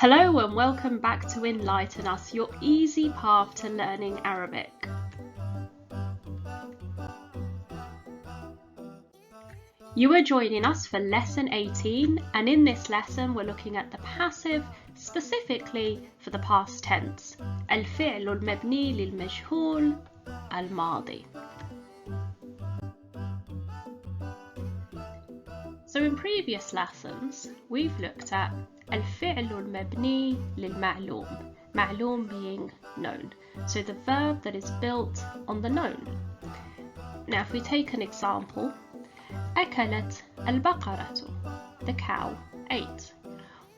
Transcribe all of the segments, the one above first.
Hello and welcome back to Enlighten Us, your easy path to learning Arabic. You are joining us for lesson 18, and in this lesson we're looking at the passive specifically for the past tense. الفعل المبني للمجهول الماضي. So in previous lessons we've looked at الفعل المبني للمعلوم, معلوم being known, so the verb that is built on the known. Now if we take an example, أكلت البقرة, the cow ate.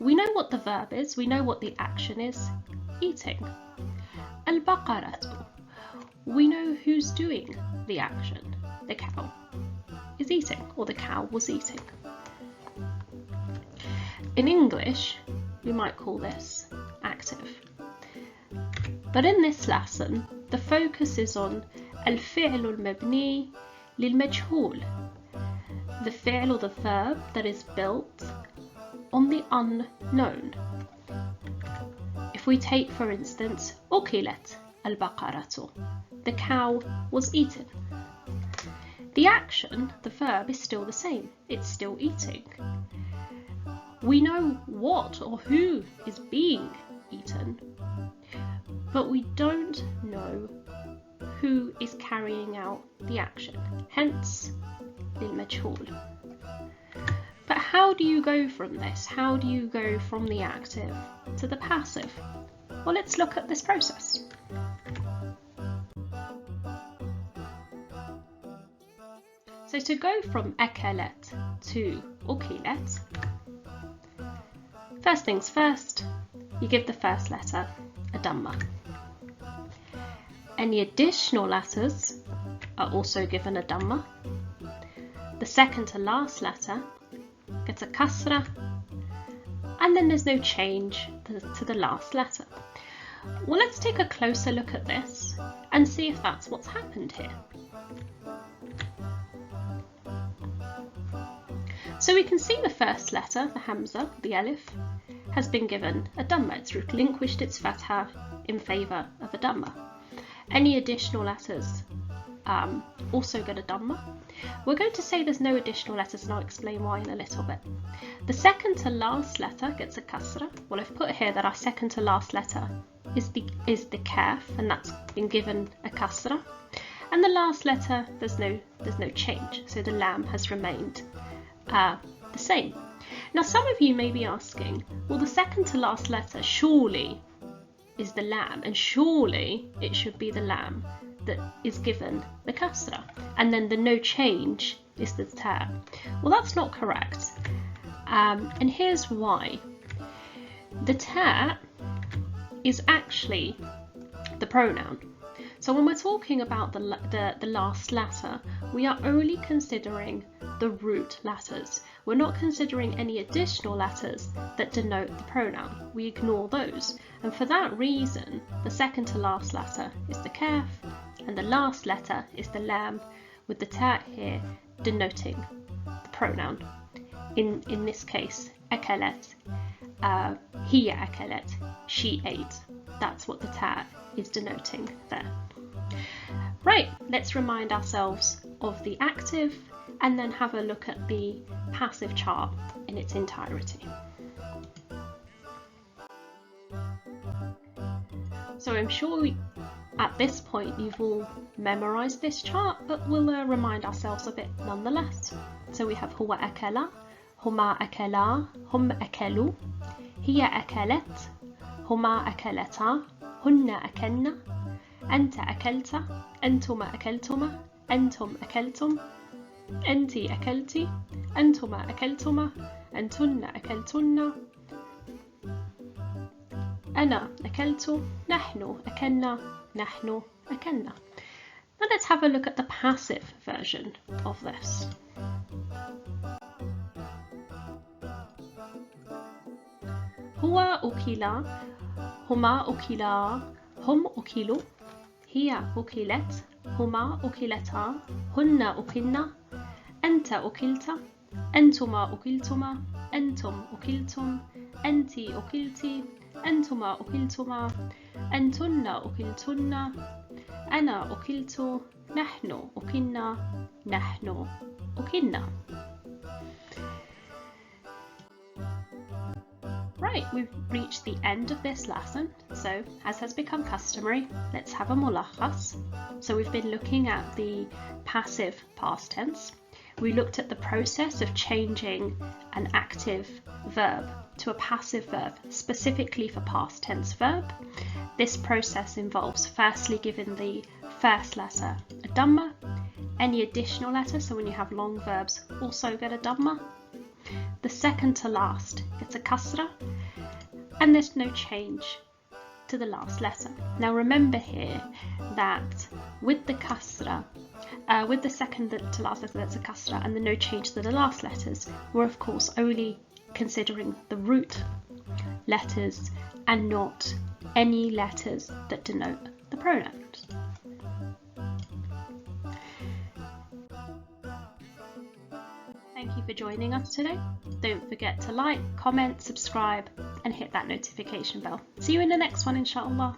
We know what the verb is, we know what the action is, eating. البقرة, we know who's doing the action, the cow is eating, or the cow was eating. In English, we might call this active. But in this lesson, the focus is on الفعل المبني للمجهول, the fi'l or the verb that is built on the unknown. If we take, for instance, أكلت البقرة, the cow was eaten. The action, the verb, is still the same. It's still eating. We know what or who is being eaten, but we don't know who is carrying out the action, hence للمجهول. But how do you go from this? How do you go from the active to the passive? Well, let's look at this process. So to go from أكلت to أكلت, first things first, you give the first letter a dhamma. Any additional letters are also given a dhamma. The second to last letter gets a kasra, and then there's no change to the last letter. Well, let's take a closer look at this and see if that's what's happened here. So we can see the first letter, the hamza, the alif, has been given a dhamma. It's relinquished its fatha in favour of a dhamma. Any additional letters also get a dhamma. We're going to say there's no additional letters, and I'll explain why in a little bit. The second to last letter gets a kasra. Well, I've put here that our second to last letter is the kaf, and that's been given a kasra. And the last letter, there's no change, so the lam has remained the same. Now some of you may be asking, well, the second to last letter surely is the lam, and surely it should be the lam that is given the kasra, and then the no change is the ta. Well, that's not correct, and here's why. The ta is actually the pronoun. So when we're talking about the last letter, we are only considering the root letters. We're not considering any additional letters that denote the pronoun. We ignore those. And for that reason, the second to last letter is the kaf, and the last letter is the lam, with the ta here denoting the pronoun. In this case, akalat, hiya akalat, she ate. That's what the ta is denoting there. Right, let's remind ourselves of the active and then have a look at the passive chart in its entirety. So I'm sure at this point you've all memorized this chart, but we'll remind ourselves of it nonetheless. So we have هو أكل, هما أكلا, هم أكلوا, هي أكلت, هما أكلتا, هن أكلنا, أنت أكلت, أنتما أكلتما, أنتم أكلتم, أنت أكلتي, أنتما أكلتما, أنتن أكلتن, أنا أكلت, نحن أكلنا, نحن أكلنا. Now let's have a look at the passive version of this. هو أكل, هما أكلا, هم أكلوا, هي أكلت, هما أكلتا, هن أكلنا, أنت أكلت, أنتما أكلتما, أنتم أكلتم, أنتِ أكلتِ أنتما أكلتما أنتن أكلتن أنا أكلت نحن أكلنا نحن أكلنا. Right, we've reached the end of this lesson, so as has become customary, let's have a mulakhas. So we've been looking at the passive past tense. We looked at the process of changing an active verb to a passive verb, specifically for past tense verb. This process involves firstly giving the first letter a dhamma. Any additional letter, so when you have long verbs, also get a dhamma. The second to last gets a kasra, and there's no change to the last letter. Now remember here that with the kasra, with the second to last letter that's a kasra and the no change to the last letters, we're of course only considering the root letters and not any letters that denote the pronouns. Thank you for joining us today. Don't forget to like, comment, subscribe and hit that notification bell. See you in the next one, inshallah.